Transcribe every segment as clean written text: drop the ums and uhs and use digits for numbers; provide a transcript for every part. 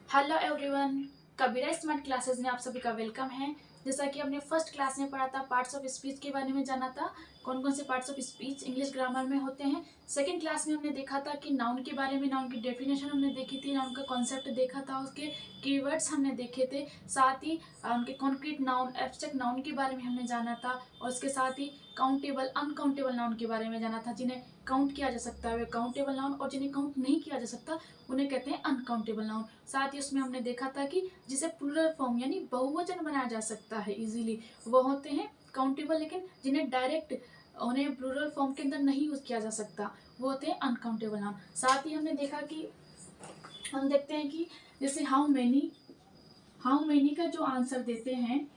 Hello everyone, कबीरा smart classes में आप सभी का वेलकम है। जैसा कि हमने फर्स्ट क्लास में पढ़ा था, पार्ट्स ऑफ स्पीच के बारे में जाना था, कौन कौन से parts of speech English grammar में होते हैं। सेकंड क्लास में हमने देखा था कि नाउन के बारे में, नाउन की डेफिनेशन हमने देखी थी, नाउन का कॉन्सेप्ट देखा था, उसके कीवर्ड्स हमने देखे थे, साथ ही उनके कॉन्क्रीट नाउन, एब्स्ट्रैक्ट नाउन के बारे में हमने जाना था, और उसके साथ ही काउंटेबल, अनकाउंटेबल नाउन के बारे में जाना था। जिन्हें काउंट किया जा सकता है वे काउंटेबल नाउन, और जिन्हें काउंट नहीं किया जा सकता उन्हें कहते हैं अनकाउंटेबल नाउन। साथ ही उसमें हमने देखा था कि जिसे प्लूरल फॉर्म यानी बहुवचन बनाया जा सकता है इजीली, वो होते हैं काउंटेबल, लेकिन जिन्हें डायरेक्ट उन्हें प्लूरल फॉर्म के अंदर नहीं यूज किया जा सकता वो होते हैं अनकाउंटेबल नाउन। साथ ही हमने देखा कि हम देखते हैं कि जैसे हाउ मेनी का जो आंसर देते हैं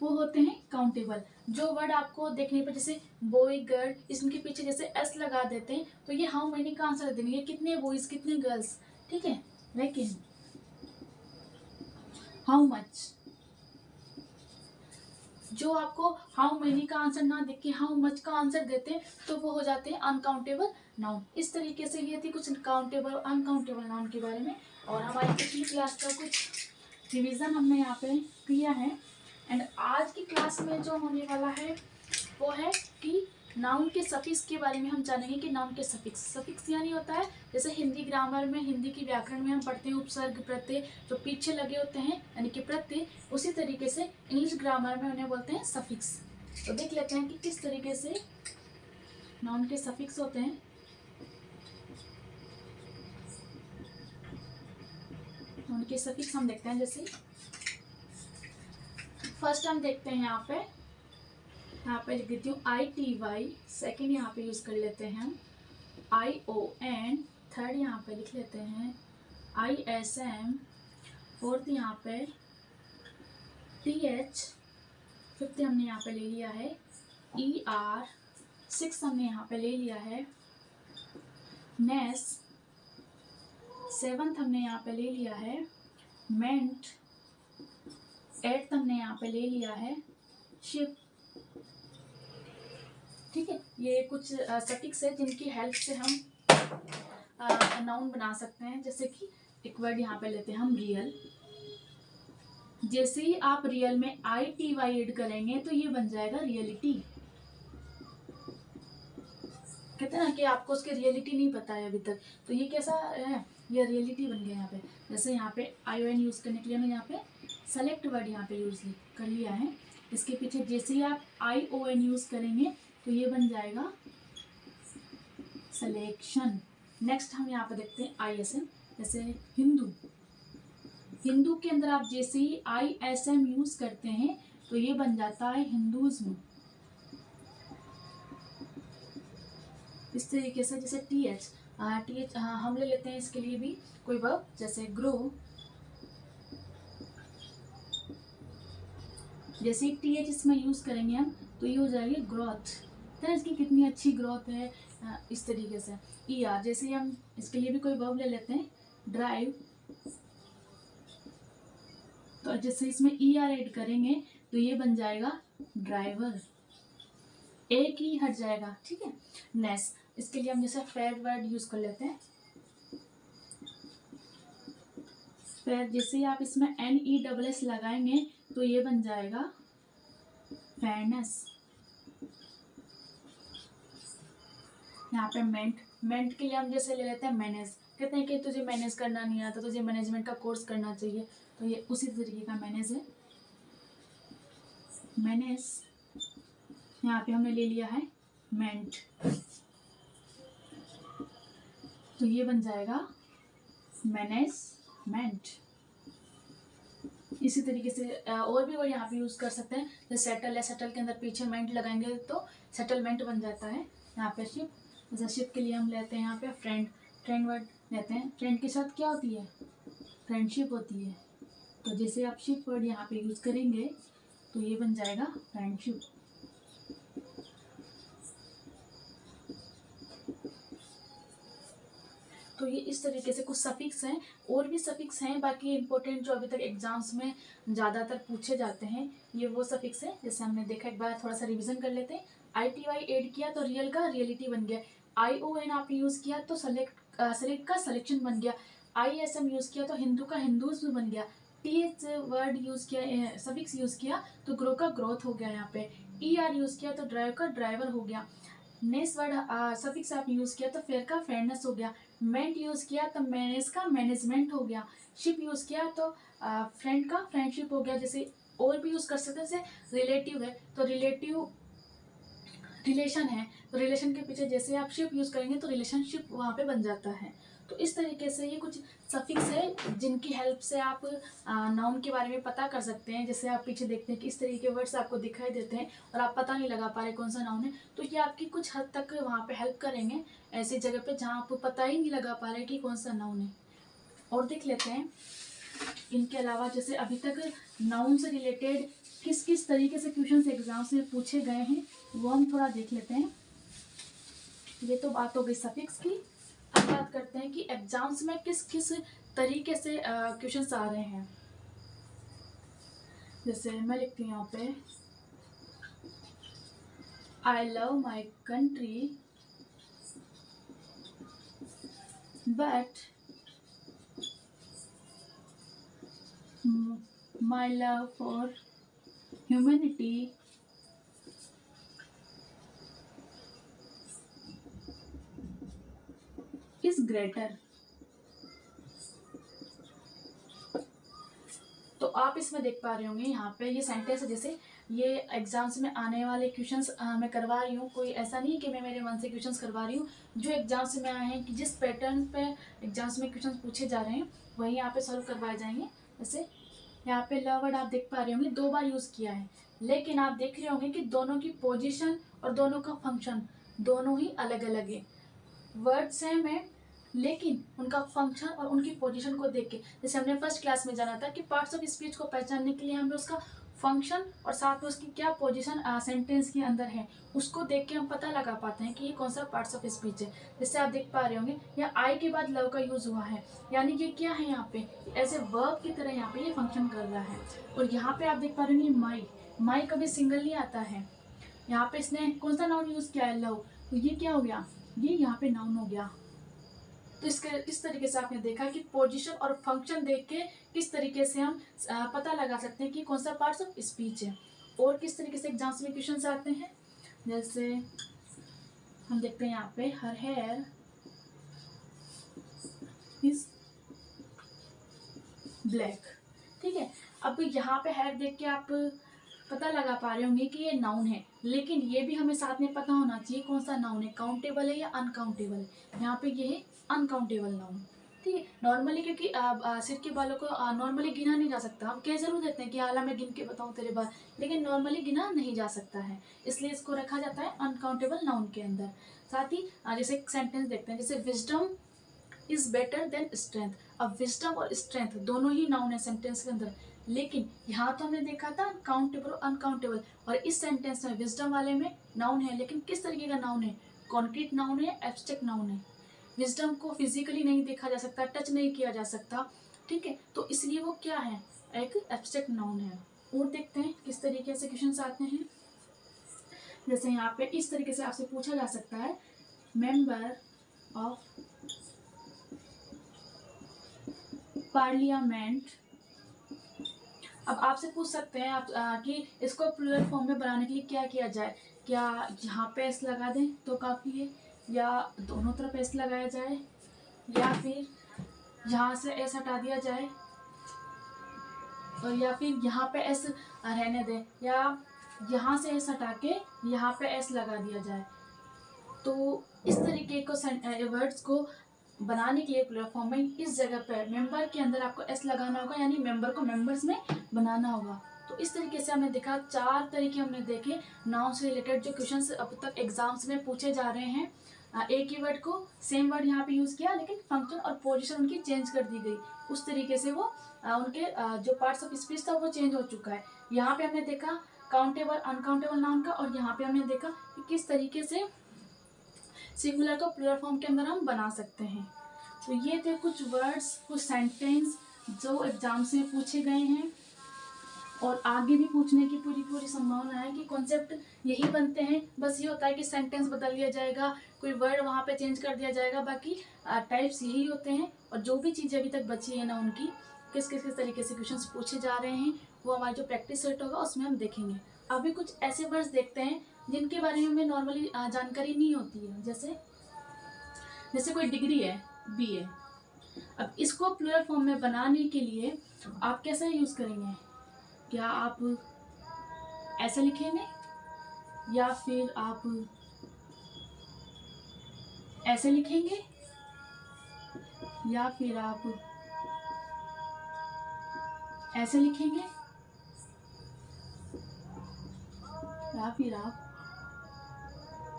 वो होते हैं काउंटेबल। जो वर्ड आपको देखने पर जैसे बॉय गर्ल, इसके पीछे जैसे एस लगा देते हैं तो ये हाउ मेनी का आंसर देंगे, कितने बॉयज कितने गर्ल्स, ठीक है। लेकिन हाउ मच, जो आपको हाउ मेनी का आंसर ना देख के हाउ मच का आंसर देते हैं तो वो हो जाते हैं अनकाउंटेबल नाउन। इस तरीके से ये थी कुछ काउंटेबल और अनकाउंटेबल नाउन के बारे में, और हमारी पिछली क्लास का कुछ रिवीजन हमने यहाँ पे किया है। एंड आज की क्लास में जो होने वाला है वो है कि नाउन के सफिक्स के बारे में हम जानेंगे कि नाउन के सफिक्स यानी होता है जैसे हिंदी ग्रामर में, हिंदी की व्याकरण में हम पढ़ते हैं उपसर्ग प्रत्यय जो पीछे लगे होते हैं यानी कि प्रत्यय, उसी तरीके से इंग्लिश ग्रामर में उन्हें बोलते हैं सफिक्स। तो देख लेते हैं कि किस तरीके से नाउन के सफिक्स होते हैं। नाउन के सफिक्स हम देखते हैं, जैसे फर्स्ट हम देखते हैं यहाँ पे लिख देती हूँ ITY, सेकेंड यहाँ पे यूज कर लेते हैं हम ION, थर्ड यहाँ पे लिख लेते हैं ISM, फोर्थ यहाँ पे TH, फिफ्थ हमने यहाँ पे ले लिया है ER, सिक्स हमने यहाँ पे ले लिया है NES, सेवंथ हमने यहाँ पे ले लिया है मेंट, एट्थ हमने यहाँ पे ले लिया है शिप। ठीक है, ये कुछ सफिक्स है जिनकी हेल्प से हम नाउन बना सकते हैं। जैसे कि एक वर्ड यहाँ पे लेते हैं हम रियल, जैसे ही आप रियल में ITY ऐड करेंगे तो ये बन जाएगा रियलिटी। कहते हैं ना कि आपको उसकी रियलिटी नहीं पता है अभी तक, तो ये कैसा है, ये रियलिटी बन गया यहाँ पे। जैसे यहाँ पे ION यूज करने के लिए हमने यहाँ पे सेलेक्ट वर्ड यहाँ पे यूज कर लिया है, इसके पीछे जैसे ही आप ION यूज करेंगे तो ये बन जाएगा सिलेक्शन। नेक्स्ट हम यहाँ पे देखते हैं ISM, जैसे हिंदू के अंदर आप जैसे ही ISM यूज करते हैं तो ये बन जाता है हिंदुज्म। इस तरीके से जैसे TH हम ले लेते हैं इसके लिए भी कोई वर्ब, जैसे ग्रो, जैसे TH इसमें यूज करेंगे हम तो ये हो जाएगी ग्रोथ। तो इसकी कितनी अच्छी ग्रोथ है। इस तरीके से ER, जैसे हम इसके लिए भी कोई वर्ब ले लेते हैं ड्राइव, तो जैसे इसमें ER ऐड करेंगे तो ये बन जाएगा ड्राइवर, एक ही हट जाएगा, ठीक है। नेस, इसके लिए हम जैसे फेयर वर्ड यूज कर लेते हैं फेयर, जैसे ही आप इसमें NESS लगाएंगे तो ये बन जाएगा फेयरनेस। यहाँ पे मेंट के लिए हम जैसे ले लेते हैं मैनेज, कहते हैं कि तुझे मैनेज करना नहीं आता, तुझे मैनेजमेंट का कोर्स करना चाहिए, तो ये उसी तरीके का मैनेज है, मैनेज। यहाँ पे हमने ले लिया है मेंट, तो ये बन जाएगा मैनेजमेंट। इसी तरीके से और भी वर्ड यहाँ पे यूज कर सकते हैं, जैसे सेटल है, सेटल के अंदर पीछे मेंट लगाएंगे तो सेटलमेंट बन जाता है। यहाँ पे शिप, जैसे शिप के लिए हम लेते हैं यहाँ पे फ्रेंड वर्ड लेते हैं, फ्रेंड के साथ क्या होती है, फ्रेंडशिप होती है, तो जैसे आप शिप वर्ड यहाँ पे यूज करेंगे तो ये बन जाएगा फ्रेंडशिप। तो ये इस तरीके से कुछ सफिक्स हैं, और भी सफिक्स हैं बाकी इंपॉर्टेंट जो अभी तक एग्जाम्स में ज़्यादातर पूछे जाते हैं, ये वो सफिक्स है। जैसे हमने देखा, एक बार थोड़ा सा रिवीजन कर लेते हैं। ITY ऐड किया तो रियल का रियलिटी बन गया, ION आप यूज़ किया तो सेलेक्ट का सिलेक्शन बन गया, ISM यूज़ किया तो हिंदू का हिंदूज बन गया। TH वर्ड यूज़ किया, सफिक्स यूज़ किया तो ग्रो का ग्रोथ हो गया यहाँ पे। ER यूज़ किया तो ड्राइव का ड्राइवर हो गया। नेस वर्ड सफिक्स आप यूज़ किया तो फेयर का फेयरनेस हो गया। मेंट यूज़ किया तो मैनेज का मैनेजमेंट हो गया। शिप यूज़ किया तो फ्रेंड का फ्रेंडशिप हो गया। जैसे और भी यूज़ कर सकते हैं, जैसे रिलेटिव है तो रिलेटिव रिलेशन है, तो रिलेशन के पीछे जैसे आप शिप यूज़ करेंगे तो रिलेशनशिप वहाँ पे बन जाता है। तो इस तरीके से ये कुछ सफिक्स है जिनकी हेल्प से आप नाउन के बारे में पता कर सकते हैं। जैसे आप पीछे देखते हैं कि इस तरीके के वर्ड्स आपको दिखाई देते हैं और आप पता नहीं लगा पा रहे कौन सा नाउन है, तो ये आपकी कुछ हद तक वहाँ पे हेल्प करेंगे ऐसी जगह पे जहाँ आपको पता ही नहीं लगा पा रहे कि कौन सा नाउन है। और देख लेते हैं इनके अलावा जैसे अभी तक नाउन से रिलेटेड किस किस तरीके से क्वेश्चंस एग्जाम्स में पूछे गए हैं वो हम थोड़ा देख लेते हैं। ये तो बात हो गई सफिक्स की। अब बात करते हैं कि एग्जाम्स में किस किस तरीके से क्वेश्चंस आ रहे हैं। जैसे मैं लिखती हूँ यहाँ पे, I love my country but my love for humanity is greater। तो आप इसमें देख पा रहे होंगे यहाँ पे ये सेंटेंस है। जैसे ये एग्जाम्स में आने वाले क्वेश्चंस मैं करवा रही हूँ, कोई ऐसा नहीं कि मैं मेरे मन से क्वेश्चंस करवा रही हूँ। जो एग्जाम्स में आए हैं कि जिस पैटर्न पे एग्जाम्स में क्वेश्चंस पूछे जा रहे हैं वही यहाँ पे सॉल्व करवाए जाएंगे। जैसे यहाँ पे लव वर्ड आप देख पा रहे होंगे 2 बार यूज़ किया है, लेकिन आप देख रहे होंगे कि दोनों की पोजीशन और दोनों का फंक्शन दोनों ही अलग अलग है। वर्ड सेम है लेकिन उनका फंक्शन और उनकी पोजीशन को देख के, जैसे हमने फर्स्ट क्लास में जाना था कि पार्ट्स ऑफ स्पीच को पहचानने के लिए हमें उसका फंक्शन और साथ में उसकी क्या पोजीशन सेंटेंस के अंदर है उसको देख के हम पता लगा पाते हैं कि ये कौन सा पार्ट्स ऑफ स्पीच है। जैसे आप देख पा रहे होंगे यहाँ आई के बाद लव का यूज हुआ है, यानी ये क्या है यहाँ पे एज ए वर्ब की तरह यहाँ पे ये फंक्शन कर रहा है। और यहाँ पे आप देख पा रहे होंगे माई, माई कभी सिंगल नहीं आता है। यहाँ पे इसने कौन सा नाउन यूज किया है लव, तो ये क्या हो गया, ये यहाँ पे नाउन हो गया। तो इस तरीके से आपने देखा कि पोजीशन और फंक्शन देख के किस तरीके से हम पता लगा सकते हैं कि कौन सा पार्ट्स ऑफ स्पीच है। और किस तरीके से एग्जाम्स में क्वेश्चन आते हैं, जैसे हम देखते हैं यहाँ पे हर हेयर इज ब्लैक। ठीक है, अब यहाँ पे हेयर देख के आप पता लगा पा रहे होंगे कि ये नाउन है, लेकिन ये भी हमें साथ में पता होना चाहिए कौन सा नाउन है, काउंटेबल है या अनकाउंटेबल है। यहाँ पे ये है अनकाउंटेबल नाउन। ठीक है, नॉर्मली क्योंकि सिर के बालों को नॉर्मली गिना नहीं जा सकता। हम कह जरूर देते हैं कि आला मैं गिन के बताऊँ तेरे बाल, लेकिन नॉर्मली गिना नहीं जा सकता है, इसलिए इसको रखा जाता है अनकाउंटेबल नाउन के अंदर। साथ ही जैसे एक सेंटेंस देखते हैं, जैसे wisdom is better than strength. अब विजडम और स्ट्रेंथ दोनों ही नाउन है सेंटेंस के अंदर, लेकिन यहाँ तो हमने देखा था काउंटेबल और अनकाउंटेबल, और इस सेंटेंस में विजडम वाले में नाउन है, लेकिन किस तरीके का नाउन है, कॉन्क्रीट नाउन है, एब्स्ट्रैक्ट नाउन है। विजडम को फिजिकली नहीं देखा जा सकता, टच नहीं किया जा सकता। ठीक है, तो इसलिए वो क्या है, एक एब्स्ट्रैक्ट नाउन है। और देखते हैं किस तरीके से क्वेश्चन आते हैं। जैसे यहाँ पे इस तरीके से आपसे पूछा जा सकता है, मेंबर ऑफ पार्लियामेंट। अब आपसे पूछ सकते हैं आप कि इसको प्लूरल फॉर्म में बनाने के लिए क्या किया जाए, क्या यहाँ पे एस लगा दें तो काफ़ी है, या दोनों तरफ एस लगाया जाए, या फिर यहाँ से एस हटा दिया जाए, और या फिर यहाँ पे एस रहने दें, या यहाँ से एस हटा के यहाँ पे एस लगा दिया जाए। तो इस तरीके को वर्ड्स को बनाने के लिए प्लूरल फॉर्म में इस जगह पर मेंबर के अंदर आपको एस लगाना होगा, यानी मेंबर को मेंबर्स में बनाना होगा। तो इस तरीके से हमने देखा, 4 तरीके हमने देखे नाउन से रिलेटेड जो क्वेश्चंस अब तक एग्जाम्स में पूछे जा रहे हैं। एक ही वर्ड को सेम वर्ड यहाँ पे यूज़ किया, लेकिन फंक्शन और पोजीशन उनकी चेंज कर दी गई, उस तरीके से वो उनके जो पार्ट्स ऑफ स्पीच था वो चेंज हो चुका है। यहाँ पे हमने देखा काउंटेबल अनकाउंटेबल नाउन का, और यहाँ पे हमने देखा कि किस तरीके से सिंगुलर को प्लूरल फॉर्म के अंदर हम बना सकते हैं। तो ये थे कुछ वर्ड्स, कुछ सेंटेंस जो एग्जाम्स में पूछे गए हैं। और आगे भी पूछने की पूरी पूरी संभावना है कि कॉन्सेप्ट यही बनते हैं। बस ये होता है कि सेंटेंस बदल दिया जाएगा, कोई वर्ड वहाँ पे चेंज कर दिया जाएगा, बाकी टाइप्स यही होते हैं। और जो भी चीज़ें अभी तक बची है ना, उनकी किस किस किस तरीके से क्वेश्चंस पूछे जा रहे हैं, वो हमारा जो प्रैक्टिस सेट होगा उसमें हम देखेंगे। अभी कुछ ऐसे वर्ड्स देखते हैं जिनके बारे में हमें नॉर्मली जानकारी नहीं होती है। जैसे कोई डिग्री है, BA। अब इसको प्लूरल फॉर्म में बनाने के लिए आप कैसे यूज़ करेंगे? क्या आप ऐसे लिखेंगे या फिर आप ऐसे लिखेंगे या फिर आप ऐसे लिखेंगे या फिर आप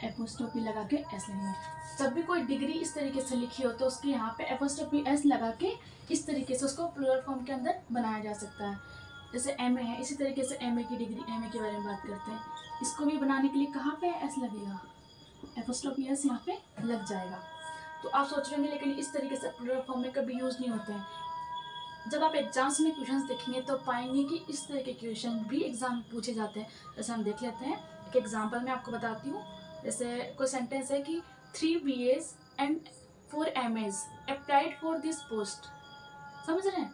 एपोस्ट्रोफी लगा के ऐसे लिखेंगे? जब भी कोई डिग्री इस तरीके से लिखी हो तो उसके यहाँ पे एपोस्ट्रोफी एस लगा के इस तरीके से उसको प्लूरल फॉर्म के अंदर बनाया जा सकता है। जैसे MA है, इसी तरीके से MA की डिग्री, MA के बारे में बात करते हैं। इसको भी बनाने के लिए कहाँ पे एस लगेगा? एपोस्ट्रोफी एस यहाँ पे लग जाएगा। तो आप सोच रहे होंगे लेकिन इस तरीके से प्लूरल फॉर्म में कभी यूज़ नहीं होते हैं। जब आप एग्जाम्स में क्वेश्चंस देखेंगे तो पाएंगे कि इस तरह के क्वेश्चन भी एग्जाम में पूछे जाते हैं। जैसे हम देख लेते हैं एक एग्जाम्पल मैं आपको बताती हूँ। जैसे कोई सेंटेंस है कि 3 BAs and 4 MAs applied for this post. समझ रहे हैं?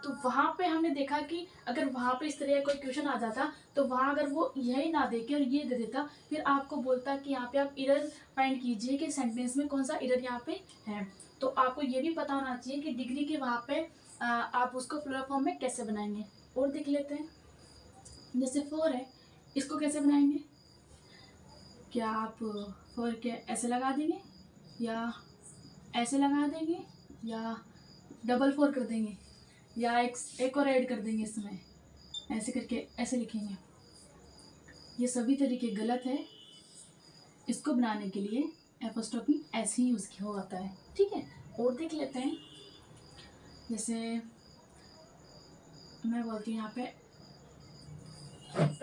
तो वहाँ पे हमने देखा कि अगर वहाँ पे इस तरह का कोई क्वेश्चन आ जाता तो वहाँ अगर वो यही ना देके और ये दे देता, फिर आपको बोलता कि यहाँ पे आप एरर फाइंड कीजिए कि सेंटेंस में कौन सा एरर यहाँ पे है। तो आपको ये भी पता होना चाहिए कि डिग्री के वहाँ पे आप उसको प्लूरल फॉर्म में कैसे बनाएंगे। और देख लेते हैं, जैसे 4 है, इसको कैसे बनाएंगे? क्या आप 4 के ऐसे लगा देंगे या ऐसे लगा देंगे या डबल 4 कर देंगे या एक और ऐड कर देंगे इसमें, ऐसे करके ऐसे लिखेंगे? ये सभी तरीके गलत है। इसको बनाने के लिए एपोस्ट्रोफी ऐसे ही यूज़ किया होता है। ठीक है, और देख लेते हैं। जैसे मैं बोलती हूँ यहाँ पे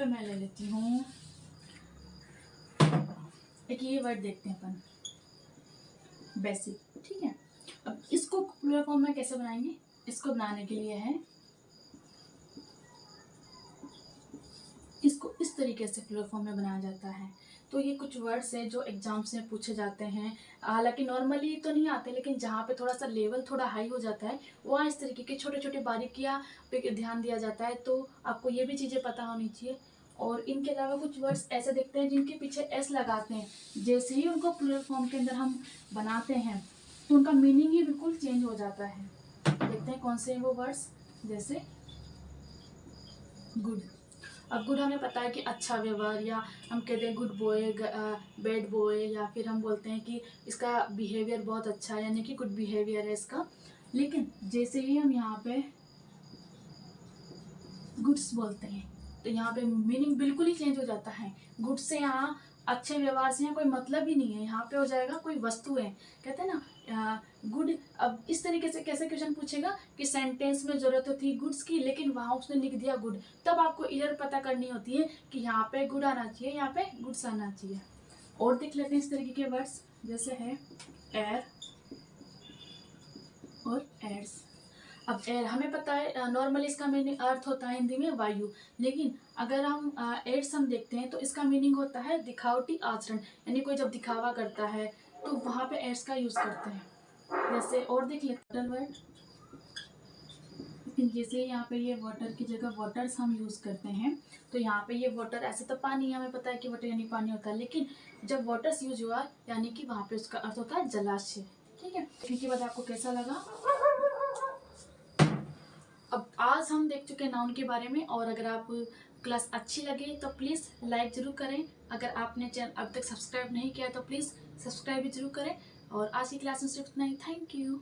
मैं ले लेती हूँ एक ये वर्ड देखते हैं अपन, बेसिक। ठीक है, अब इसको प्लूरल फॉर्म में कैसे बनाएंगे? इसको बनाने के लिए है, इसको इस तरीके से प्लूरल फॉर्म में बनाया जाता है। तो ये कुछ वर्ड्स हैं जो एग्जाम्स में पूछे जाते हैं। हालांकि नॉर्मली तो नहीं आते, लेकिन जहाँ पे थोड़ा सा लेवल थोड़ा हाई हो जाता है वहाँ इस तरीके के छोटे छोटे बारीकियाँ पे ध्यान दिया जाता है। तो आपको ये भी चीज़ें पता होनी चाहिए। और इनके अलावा कुछ वर्ड्स ऐसे देखते हैं जिनके पीछे एस लगाते हैं, जैसे ही उनको प्लूरल फॉर्म के अंदर हम बनाते हैं तो उनका मीनिंग ही बिल्कुल चेंज हो जाता है। देखते हैं कौन से हैं वो वर्ड्स। जैसे गुड। अब गुड हमें पता है कि अच्छा व्यवहार, या हम कहते हैं गुड बॉय, बैड बॉय, या फिर हम बोलते हैं कि इसका बिहेवियर बहुत अच्छा है, यानी कि गुड बिहेवियर है इसका। लेकिन जैसे ही हम यहाँ पे गुड्स बोलते हैं तो यहाँ पे मीनिंग बिल्कुल ही चेंज हो जाता है। गुड से यहाँ अच्छे व्यवहार से यहाँ कोई मतलब ही नहीं है, यहाँ पे हो जाएगा कोई वस्तु है। कहते हैं ना गुड। अब इस तरीके से कैसे क्वेश्चन पूछेगा कि सेंटेंस में जरूरत होती है गुड्स की, लेकिन वहाँ उसने लिख दिया गुड। तब आपको एरर पता करनी होती है कि यहाँ पे गुड आना चाहिए, यहाँ पे गुड्स आना चाहिए। और देख लेते हैं इस तरीके के वर्ड्स, जैसे है एयर और एड्स। अब एयर हमें पता है नॉर्मली इसका मीनिंग अर्थ होता है हिंदी में वायु, लेकिन अगर हम एड्स हम देखते हैं तो इसका मीनिंग होता है दिखावटी आचरण, यानी कोई जब दिखावा करता है तो वहाँ पे एड्स का यूज़ करते हैं। जैसे और देख लेते हैं वर्ड, लेकिन जैसे यहाँ पे ये वाटर की जगह वाटर्स हम यूज़ करते हैं तो यहाँ पे ये वाटर, ऐसे तो पानी हमें पता है कि वाटर यानी पानी होता है, लेकिन जब वाटर्स यूज हुआ यानी कि वहाँ पे उसका अर्थ होता है जलाशय। ठीक है, इसके बाद आपको कैसा लगा? अब आज हम देख चुके हैं नाउन के बारे में। और अगर आप क्लास अच्छी लगे तो प्लीज़ लाइक ज़रूर करें। अगर आपने चैनल अब तक सब्सक्राइब नहीं किया तो प्लीज़ सब्सक्राइब भी जरूर करें। और आज की क्लास में सिर्फ इतना ही। Thank you.